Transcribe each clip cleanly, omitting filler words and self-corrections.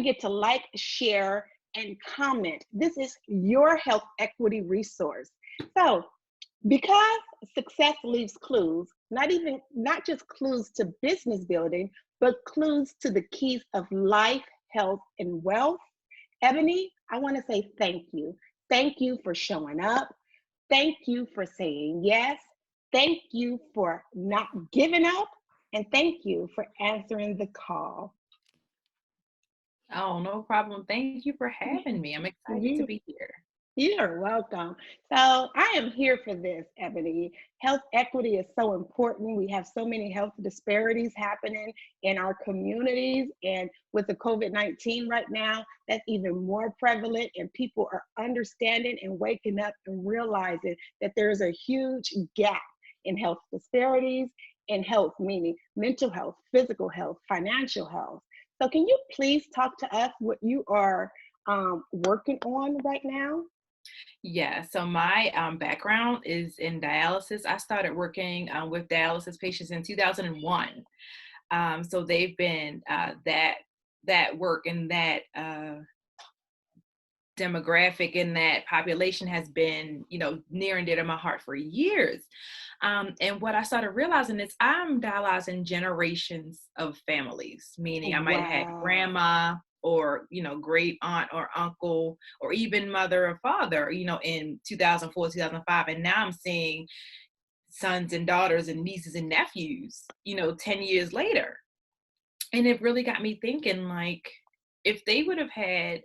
Get to like, share, and comment. This is your health equity resource. So, because success leaves clues, not just clues to business building, but clues to the keys of life, health, and wealth. Ebony, I want to say thank you. Thank you for showing up. Thank you for saying yes. Thank you for not giving up. And thank you for answering the call. Oh, no problem. Thank you for having me. I'm excited to You be here. You're welcome. So I am here for this, Ebony. Health equity is so important. We have so many health disparities happening in our communities. And with the COVID-19 right now, that's even more prevalent. And people are understanding and waking up and realizing that there's a huge gap in health disparities, in health, meaning mental health, physical health, financial health. So can you please talk to us what you are working on right now? Yeah, so my background is in dialysis. I started working with dialysis patients in 2001. So they've been that work and that demographic and that population has been, near and dear to my heart for years. And what I started realizing is I'm dialyzing generations of families, meaning I might have had Wow. grandma or, great aunt or uncle or even mother or father, in 2004, 2005. And now I'm seeing sons and daughters and nieces and nephews, 10 years later. And it really got me thinking, like, if they would have had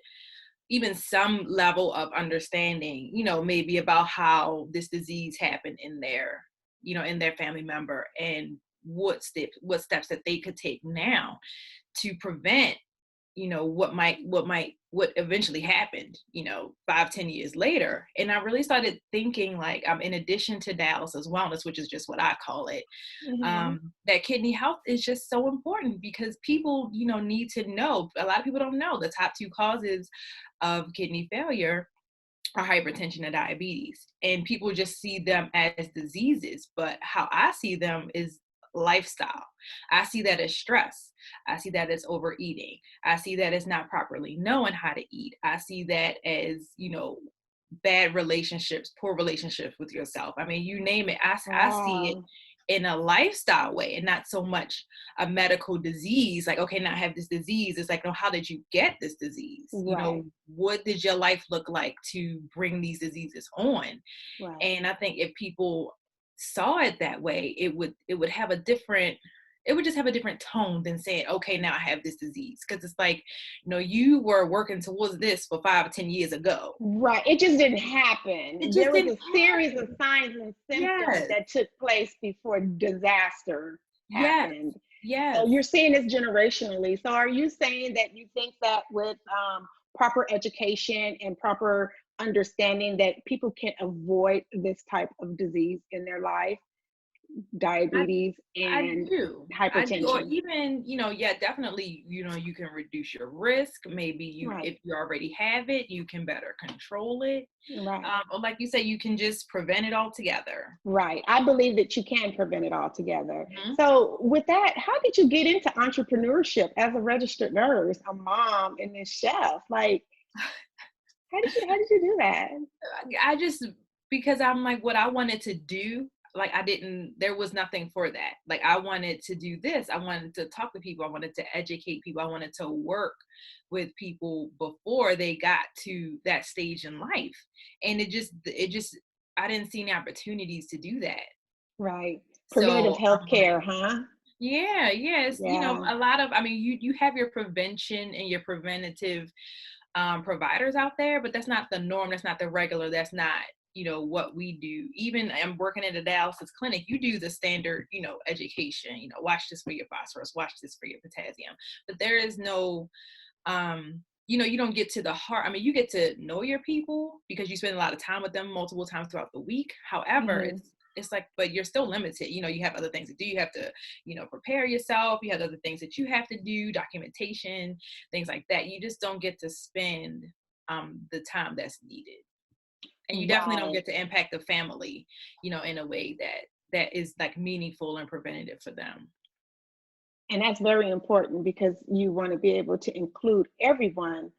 even some level of understanding, maybe about how this disease happened in their family member, and what steps that they could take now to prevent, what eventually happened, 5, 10 years later. And I really started thinking, like, in addition to dialysis wellness, which is just what I call it, Mhm. that kidney health is just so important because people, need to know. A lot of people don't know the top two causes of kidney failure are hypertension and diabetes. And people just see them as diseases, but how I see them is lifestyle. I see that as stress. I see that as overeating. I see that as not properly knowing how to eat. I see that as, bad relationships, poor relationships with yourself. I mean, you name it. I see it Wow. in a lifestyle way and not so much a medical disease. Like, okay, now I have this disease. It's like, no, how did you get this disease? Right. What did your life look like to bring these diseases on? Right. And I think if people saw it that way, it would have a different, it would just have a different tone than saying, okay, now I have this disease. Because it's like, you were working towards this for 5 or 10 years ago. Right. It just didn't It happen. just There was didn't a series of happen. signs and symptoms Yes, that took place before disaster yes, happened. So yes. you're seeing this generationally. So are you saying that you think that with proper education and proper understanding that people can avoid this type of disease in their life, I diabetes I and do. I do. Or hypertension? even, yeah, definitely, you can reduce your risk. Maybe Right. if you already have it, you can better control it. Right. Or like you say, you can just prevent it altogether. Right. I believe that you can prevent it altogether. Mhm. So, with that, how did you get into entrepreneurship as a registered nurse, a mom, and a chef? Like, how did you do that? I just, because I'm like, what I wanted to do, like, there was nothing for that. Like, I wanted to do this. I wanted to talk to people. I wanted to educate people. I wanted to work with people before they got to that stage in life. And I didn't see any opportunities to do that. Right. Preventative So health I'm like, care, huh? yeah, yes, Yeah. a lot of, I mean, you have your prevention and your preventative providers out there, but that's not the norm. That's not the regular. That's not, what we do. Even I'm working at a dialysis clinic. You do the standard, education. Watch this for your phosphorus. Watch this for your potassium. But there is no, you don't get to the heart. I mean, you get to know your people because you spend a lot of time with them multiple times throughout the week. However, Hmm. it's like, but you're still limited. You have other things to do. You have to, prepare yourself. You have other things that you have to do, documentation, things like that. You just don't get to spend the time that's needed. And you definitely don't Right. get to impact the family, in a way that is like meaningful and preventative for them. And that's very important because you want to be able to include everyone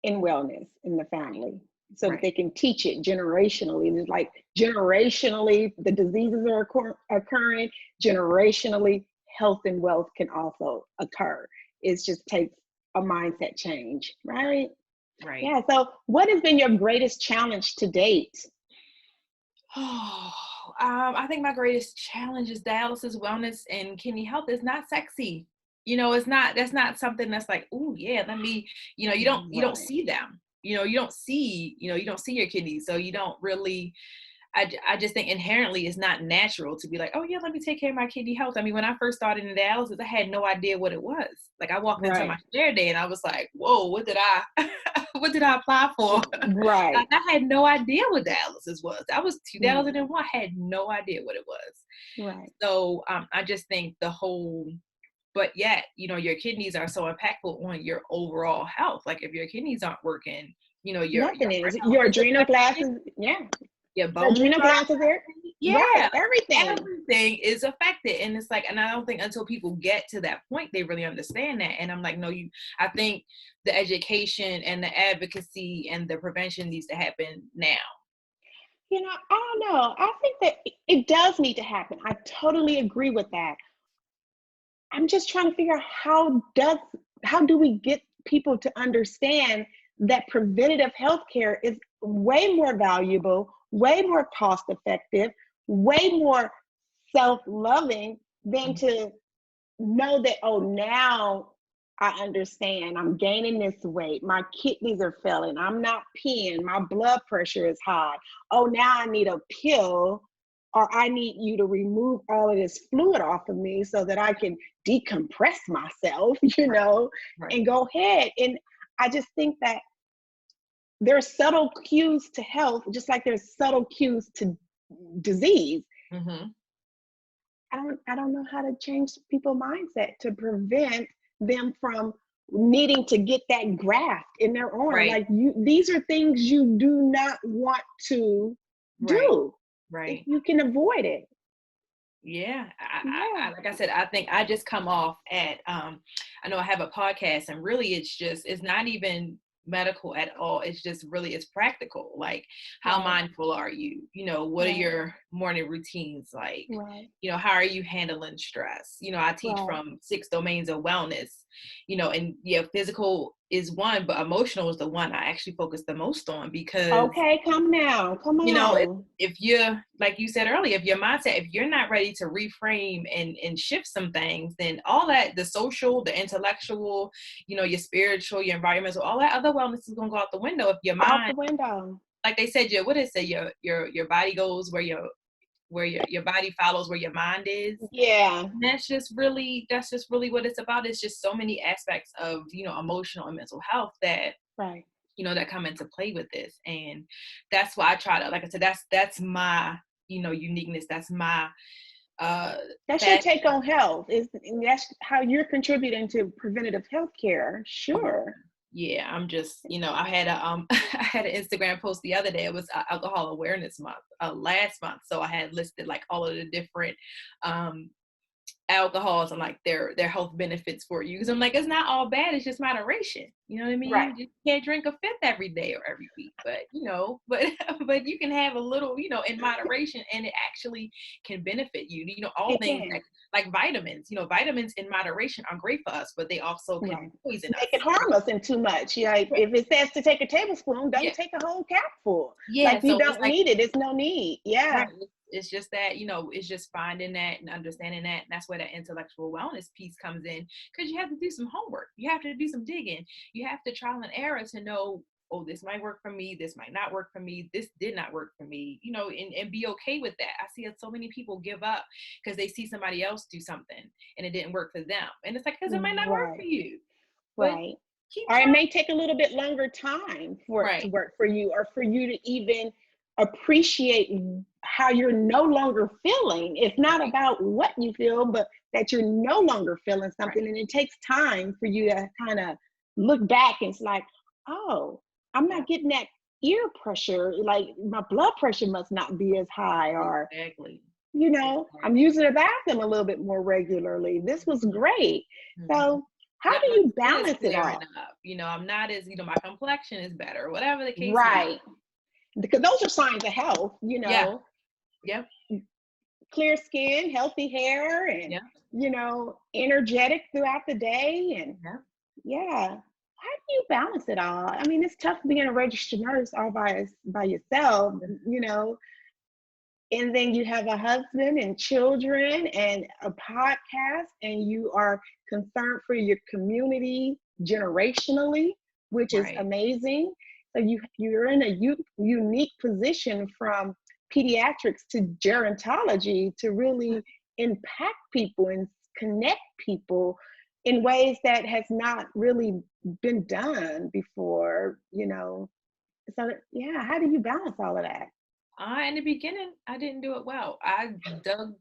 in wellness in the family so that Right. they can teach it generationally. It's like generationally, the diseases are occurring, generationally, health and wealth can also occur. It just takes a mindset change, right? Right. Yeah. So, what has been your greatest challenge to date? Oh, I think my greatest challenge is dialysis, wellness, and kidney health is not sexy. It's not, that's not something that's like, oh yeah, let me, you don't Right. see them. You don't see your kidneys. So you don't really, I just think inherently it's not natural to be like, oh yeah, let me take care of my kidney health. I mean, when I first started in dialysis, I had no idea what it was. Like I walked into my Right. share day and I was like, whoa, what did I, what did I apply for? Right. I had no idea what dialysis was. That was Right. 2001. I had no idea what it was. Right. So I just think but yet, your kidneys are so impactful on your overall health. Like if your kidneys aren't working, your Nothing heart is. health Your is adrenal affected, glands, yeah. your The bones adrenal are glands are there. affected. Right. Yeah, Everything. everything is affected. And it's like, and I don't think until people get to that point, they really understand that. And I'm like, no, I think the education and the advocacy and the prevention needs to happen now. I don't know. I think that it does need to happen. I totally agree with that. I'm just trying to figure out how do we get people to understand that preventative health care is way more valuable, way more cost effective, way more self-loving than to know that, oh, now I understand. I'm gaining this weight. My kidneys are failing. I'm not peeing. My blood pressure is high. Oh, now I need a pill, or I need you to remove all of this fluid off of me so that I can decompress myself, Right, and right. go ahead. And I just think that there's subtle cues to health, just like there's subtle cues to disease. Hmm. I don't know how to change people's mindset to prevent them from needing to get that graft in their arm. Right, Like, these are things you do not want to right, do if right. you can avoid it. Yeah, Yeah. like I said, I think I just come off at I know I have a podcast, and really it's not even medical at all. It's just really, it's practical. Like, how Right. mindful are you? What are Right. your morning routines like? Right. How are you handling stress? I teach Right. from 6 domains of wellness, and yeah, physical is one, but emotional is the one I actually focus the most on, because Okay, come now. Come if, on. if you're, like you said earlier, if your mindset, if you're not ready to reframe and shift some things, then all that, the social, the intellectual, your spiritual, your environmental, all that other wellness is going to go out the window. If your Out mind, the window. like they said, your body goes where your body follows where your mind is. Yeah. And that's just really what it's about. It's just so many aspects of emotional and mental health Right. that come into play with this. And that's why I try to, like I said, that's my uniqueness. That's my uh That's your passion. take on health. And that's how you're contributing to preventative health care. Yeah, Sure. yeah, I'm just, I had a I had an Instagram post the other day. It was alcohol awareness month, last month. So I had listed like all of the different um alcohols and like their health benefits for you, because I'm like, it's not all bad, it's just moderation. You know what I mean? Right. You just can't drink a fifth every day or every week, but but but you can have a little, in moderation, and it actually can benefit you. All It things can. like vitamins. Vitamins in moderation are great for us, but they also can Right. poison They can us. harm us in too much. Yeah. If it says to take a tablespoon, Yeah, don't take a whole capful. yeah, Like, you so it's don't like, need it. It's no need. Yeah. right. It's just that, it's just finding that and understanding that. And that's where that intellectual wellness piece comes in, because you have to do some homework. You have to do some digging. You have to trial and error to know, oh, this might work for me. This might not work for me. This did not work for me, and be okay with that. I see so many people give up because they see somebody else do something and it didn't work for them. And it's like, because it might not work for Right. you, but Right. keep Or it trying. may take a little bit longer time for it to Right. work for you, or for you to even appreciate how you're no longer feeling. It's not Right. about what you feel, but that you're no longer feeling something. Right. And it takes time for you to kind of look back, and it's like, oh, I'm Yeah. not getting that ear pressure. Like, my blood pressure must not be as high, or Exactly. I'm using the bathroom a little bit more regularly. This was great. Mm-hmm. So how Yep, do my you skin is balance it clearing all? up. I'm not as, my complexion is better, whatever the case may be. Right. Because those are signs of health, Yeah. Yep. clear skin, healthy hair, and, Yep. energetic throughout the day. And Yep. yeah. How do you balance it all? I mean, it's tough being a registered nurse all by yourself, and then you have a husband and children and a podcast, and you are concerned for your community generationally, which is Right. amazing. So you're in a unique position from pediatrics to gerontology to really impact people and connect people in ways that has not really been done before. So yeah, how do you balance all of that? In the beginning, I didn't do it well. I dove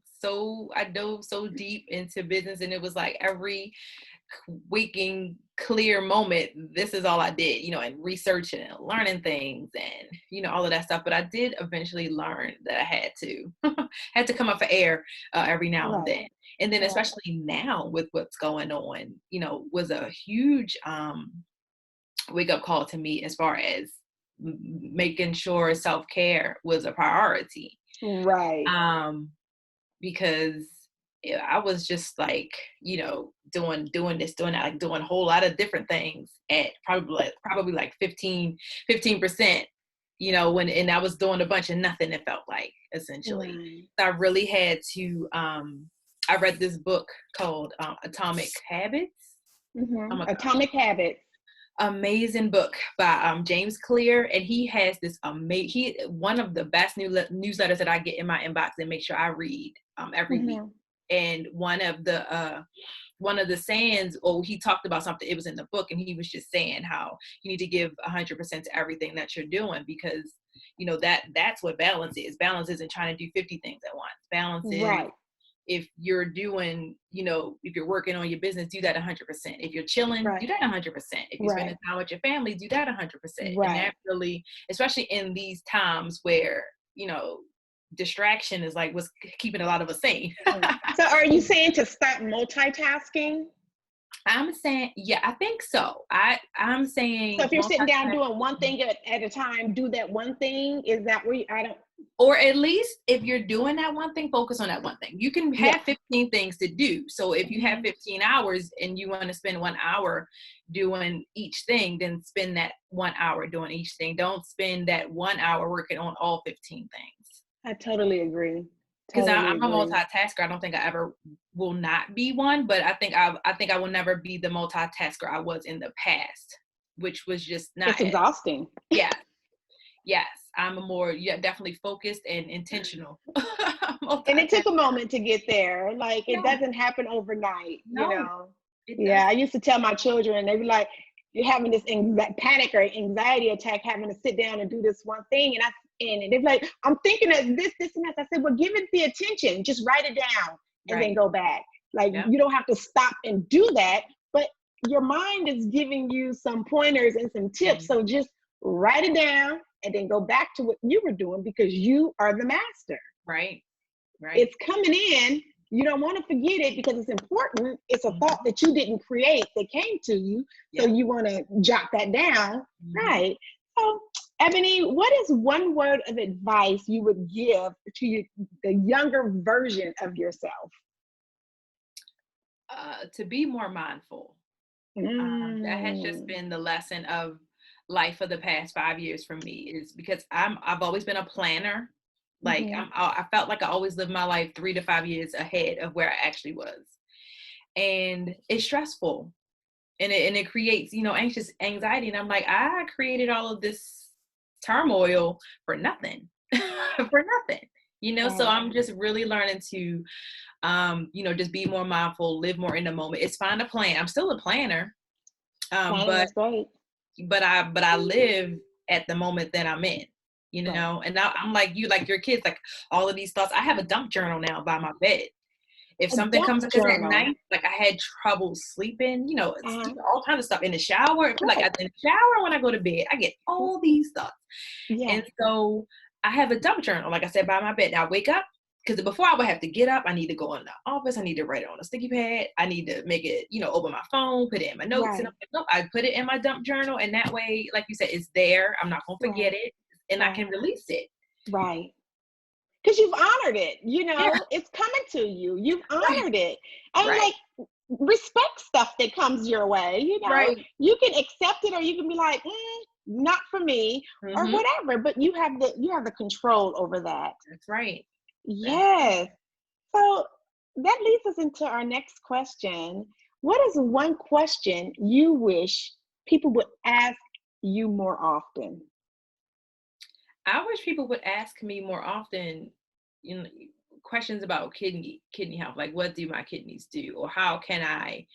so deep into business, and it was like every waking clear moment, this is all I did, and researching and learning things and, all of that stuff. But I did eventually learn that I had to, had to come up for air every now and Right. then. And then, Right. especially now with what's going on, was a huge wake up call to me as far as making sure self-care was a priority. Right. Because I was just like, doing this, doing that, like doing a whole lot of different things at probably like 15%, and I was doing a bunch of nothing, it felt like, essentially. Right. So I really had to, I read this book called Atomic Habits. Mm-hmm. Atomic Habits. Amazing book by James Clear, and he has this one of the best newsletters that I get in my inbox and make sure I read every week. And one of the sayings, he talked about something, it was in the book, and he was just saying how you need to give 100% to everything that you're doing, because that's what balance is. Balance isn't trying to do 50 things at once. Balance is, right. If you're doing, if you're working on your business, do that 100%. If you're chilling, do that 100%. If you're spending time with your family, do that 100%. Right. And that really, especially in these times where, distraction is like what's keeping a lot of us sane. So are you saying to stop multitasking? I'm saying, yeah, I think so. I'm saying, so if you're sitting down doing one thing at a time, do that one thing. Is that where or at least if you're doing that one thing, focus on that one thing. You can have 15 things to do. So if you have 15 hours and you want to spend 1 hour doing each thing, then spend that 1 hour doing each thing. Don't spend that 1 hour working on all 15 things. I totally agree. Because I'm a multitasker. I don't think I ever will not be one, but I think I will never be the multitasker I was in the past, which was just not. It's exhausting. Yeah. Yes, I'm a more definitely focused and intentional. And it took a moment to get there. Like it doesn't happen overnight. No, I used to tell my children, they were like, "You're having this panic or anxiety attack, having to sit down and do this one thing," and they're like, "I'm thinking of this, and that." I said, "Well, give it the attention. Just write it down and then go back. Like you don't have to stop and do that, but your mind is giving you some pointers and some tips. So just write it down and then go back to what you were doing, because you are the master." Right. It's coming in. You don't want to forget it because it's important. It's a thought that you didn't create that came to you. So you want to jot that down. Right. So, Eboni, what is one word of advice you would give to the younger version of yourself? To be more mindful. That has just been the lesson of life for the past 5 years for me, is because I've always been a planner. Like I felt like I always lived my life 3 to 5 years ahead of where I actually was. And it's stressful. And it creates, anxious anxiety. And I'm like, I created all of this turmoil for nothing, for nothing, so I'm just really learning to, just be more mindful, live more in the moment. It's fine to plan. I'm still a planner. But I live at the moment that I'm in, and now I'm like you, like your kids, like all of these thoughts. I have a dump journal now by my bed. If something comes up at night, like I had trouble sleeping, all kinds of stuff in the shower. Like in the shower, when I go to bed, I get all these thoughts. And so I have a dump journal, like I said, by my bed. Now I wake up, because before I would have to get up, I need to go in the office, I need to write it on a sticky pad, I need to make it, open my phone, put it in my notes, and Right. I'm like, nope, I put it in my dump journal, and that way, like you said, it's there. I'm not gonna forget Right. it, and I Right. can release it. Right. Because you've honored it, Yeah, it's coming to you. You've right, honored it. And right, like, respect stuff that comes your way, right. You can accept it or you can be like, not for me, or Mm-hmm. whatever. But you have the control over that. That's right. That's Yes. So that leads us into our next question. What is one question you wish people would ask you more often? I wish people would ask me more often, you know, questions about kidney health, like what do my kidneys do, or how can I,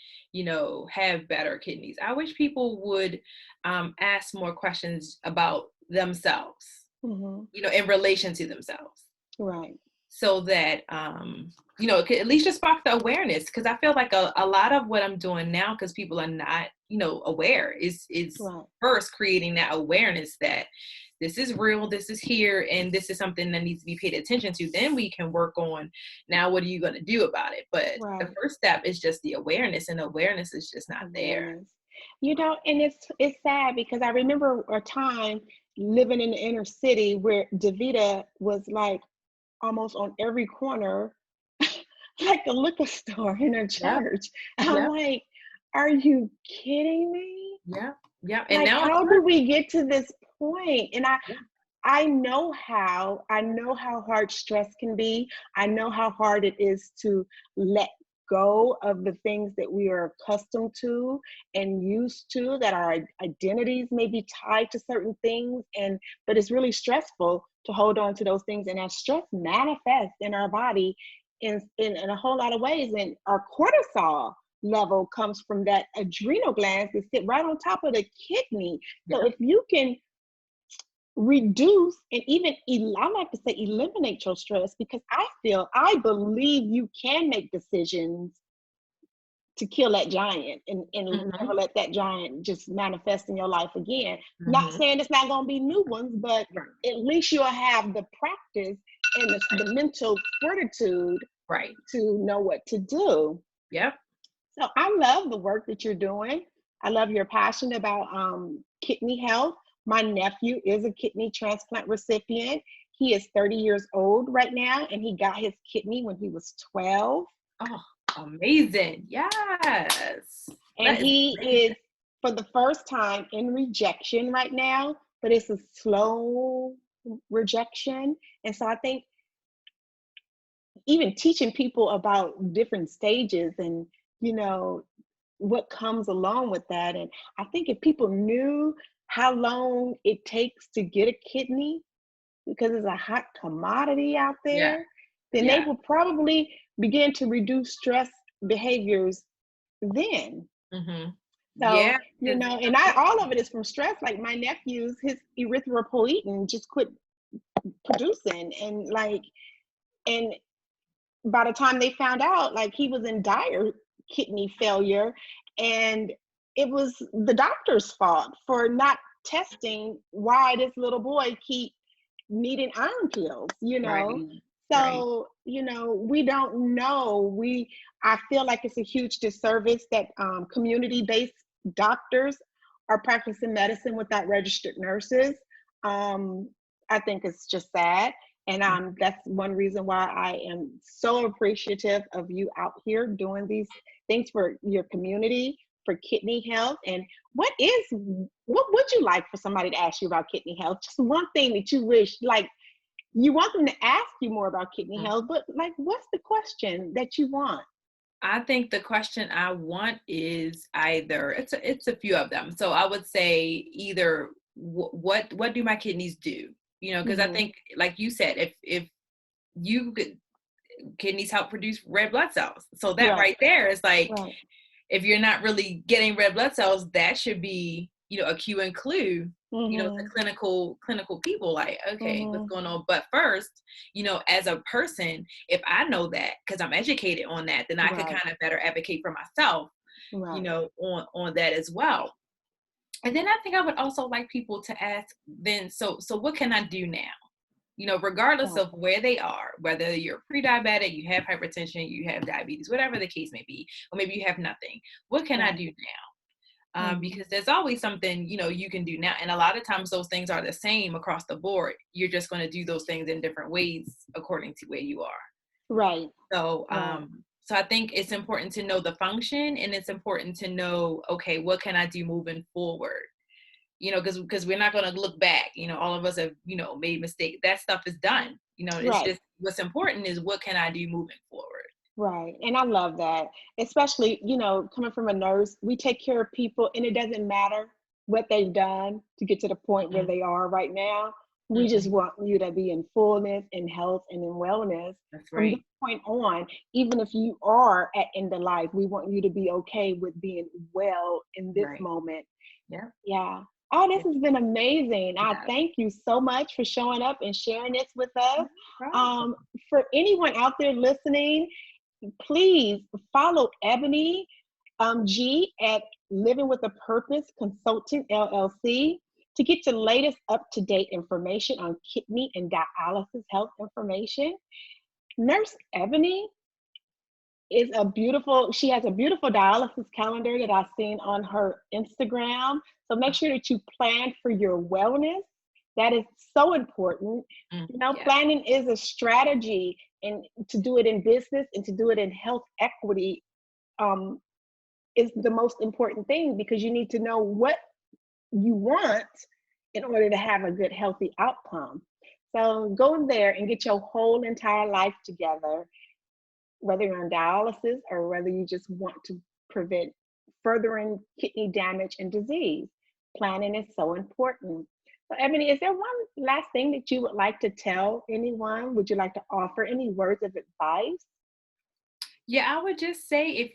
have better kidneys. I wish people would ask more questions about themselves, Hmm. in relation to themselves, Right. so that it could at least just spark the awareness. Because I feel like a lot of what I'm doing now, because people are not, aware, is Right. first creating that awareness that this is real, this is here, and this is something that needs to be paid attention to. Then we can work on, now what are you going to do about it? But the Right. first step is just the awareness, and awareness is just not there. Awareness. And it's sad because I remember a time living in the inner city where Davita was like almost on every corner, like a liquor store in a Yep, church. I'm yep, like, are you kidding me? yep, yep. And Like, now it's how do we get to this point? And yeah, I know how hard stress can be. I know how hard it is to let go of the things that we are accustomed to and used to, that our identities may be tied to certain things, but it's really stressful to hold on to those things. And that stress manifests in our body in a whole lot of ways. And our cortisol level comes from that adrenal glands that sit right on top of the kidney. So yep, if you can reduce and even I like to say eliminate your stress, because I believe you can make decisions to kill that giant and never hmm, let that giant just manifest in your life again. Not hmm, saying it's not going to be new ones, but right, at least you'll have the practice and right, the mental fortitude right. to know what to do. Yep. So I love the work that you're doing. I love your passion about kidney health. My nephew is a kidney transplant recipient. He is 30 years old right now, and he got his kidney when he was 12. Oh, amazing. Yes. And That is he amazing. is, for the first time, in rejection right now, but it's a slow rejection. And so I think even teaching people about different stages and, you know, what comes along with that. And I think if people knew how long it takes to get a kidney, because it's a hot commodity out Yeah. there, then they Yeah. will probably begin to reduce stress behaviors then. Hmm. So, Yeah. Because and not all of it is from stress. Like my nephew's, his erythropoietin just quit producing. And by the time they found out, like, he was in dire kidney failure, and it was the doctor's fault for not testing why this little boy keep needing iron pills. right. Right. So, we don't know. I feel like it's a huge disservice that community-based doctors are practicing medicine without registered nurses. Um, I think it's just sad. And that's one reason why I am so appreciative of you out here doing these things for your community, for kidney health. And what would you like for somebody to ask you about kidney health? Just one thing that you wish, like, you want them to ask you more about kidney Mhm. health, but like, what's the question that you want? I think the question I want is either it's a few of them. So I would say either what do my kidneys do? Because I Mm-hmm. think, like you said, if you could, kidneys help produce red blood cells. So that Right, right there is like, right. if you're not really getting red blood cells, that should be, a cue and clue, to Mm-hmm. clinical people, like, okay, what's Mm-hmm. going on? But first, as a person, if I know that, because I'm educated on that, then I could Right, kind of better advocate for myself, right. on that as well. And then I think I would also like people to ask then, so what can I do now? regardless Right. of where they are, whether you're pre-diabetic, you have hypertension, you have diabetes, whatever the case may be, or maybe you have nothing. What can I Right. do now? Mhm. Because there's always something, you can do now. And a lot of times those things are the same across the board. You're just going to do those things in different ways according to where you are. Right. So, Right. so I think it's important to know the function, and it's important to know, okay, what can I do moving forward? Because we're not going to look back. All of us have, made mistakes. That stuff is done. It's Right. just what's important is what can I do moving forward? Right. And I love that. Especially, coming from a nurse, we take care of people and it doesn't matter what they've done to get to the point where Mm-mm, they are right now. We just mm-mm. want you to be in fullness, in health, and in wellness That's from this right. point on. Even if you are at end of life, we want you to be okay with being well in this Right. moment. Yeah. Yeah. Oh, this It, has been amazing. I yeah. thank you so much for showing up and sharing this with us. No problem. Um, for anyone out there listening, please follow Ebony G at Living with a Purpose Consultant LLC to get the latest up-to-date information on kidney and dialysis health information. Nurse Ebony she has a beautiful dialysis calendar that I've seen on her Instagram. So make sure that you plan for your wellness. That is so important. Yeah. Planning is a strategy, and to do it in business and to do it in health equity um, is the most important thing, because you need to know what you want in order to have a good, healthy outcome. So go there and get your whole entire life together, whether you're on dialysis or whether you just want to prevent furthering kidney damage and disease. Planning is so important. So, Ebony, is there one last thing that you would like to tell anyone? Would you like to offer any words of advice? Yeah, I would just say if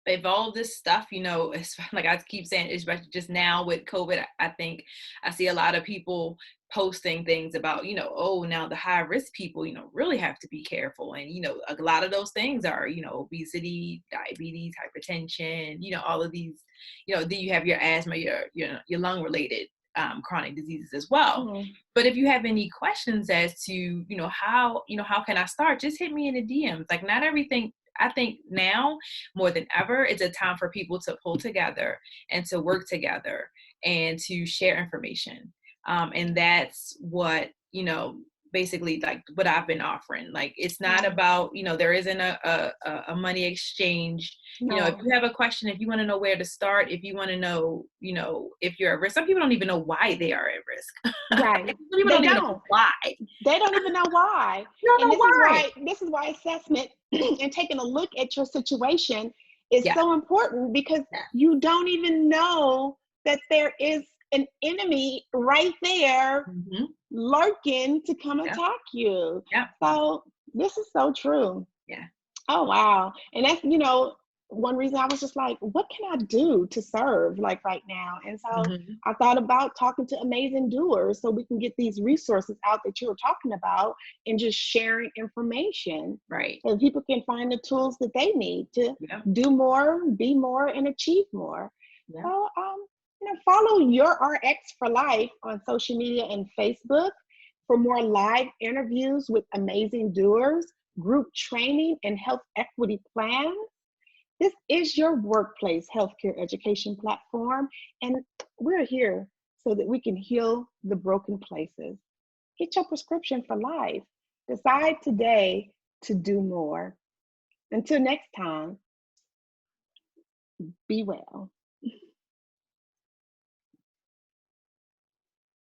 if all this stuff, it's like I keep saying, especially just now with COVID, I think I see a lot of people posting things about, oh, now the high risk people, really have to be careful. And, a lot of those things are, obesity, diabetes, hypertension, all of these, then you have your asthma, your lung related chronic diseases as well. Mhm. But if you have any questions as to, how can I start, just hit me in the DMs. Like, not everything, I think now more than ever, it's a time for people to pull together and to work together and to share information. And that's what, basically like what I've been offering. Like, it's not Right. about, there isn't a money exchange. If No. you have a question, if you want to know where to start, if you want to know, if you're at risk, some people don't even know why they are at risk. Right. Some people They don't even know don't. why. They don't even know why. You don't And know why. this is why assessment and taking a look at your situation is Yeah. so important, because Yeah. you don't even know that there is an enemy right there Hmm. lurking to come Yeah. attack you. Yeah. So this is so true. Yeah. Oh, wow. And that's, one reason I was just like, what can I do to serve like right now? And so Hmm. I thought about talking to Amazing Doers so we can get these resources out that you were talking about, and just sharing information Right. so people can find the tools that they need to Yeah. do more, be more, and achieve more. Yeah. So, follow Your RX for Life on social media and Facebook for more live interviews with amazing doers, group training, and health equity plans. This is your workplace healthcare education platform, and we're here so that we can heal the broken places. Get your prescription for life. Decide today to do more. Until next time, be well.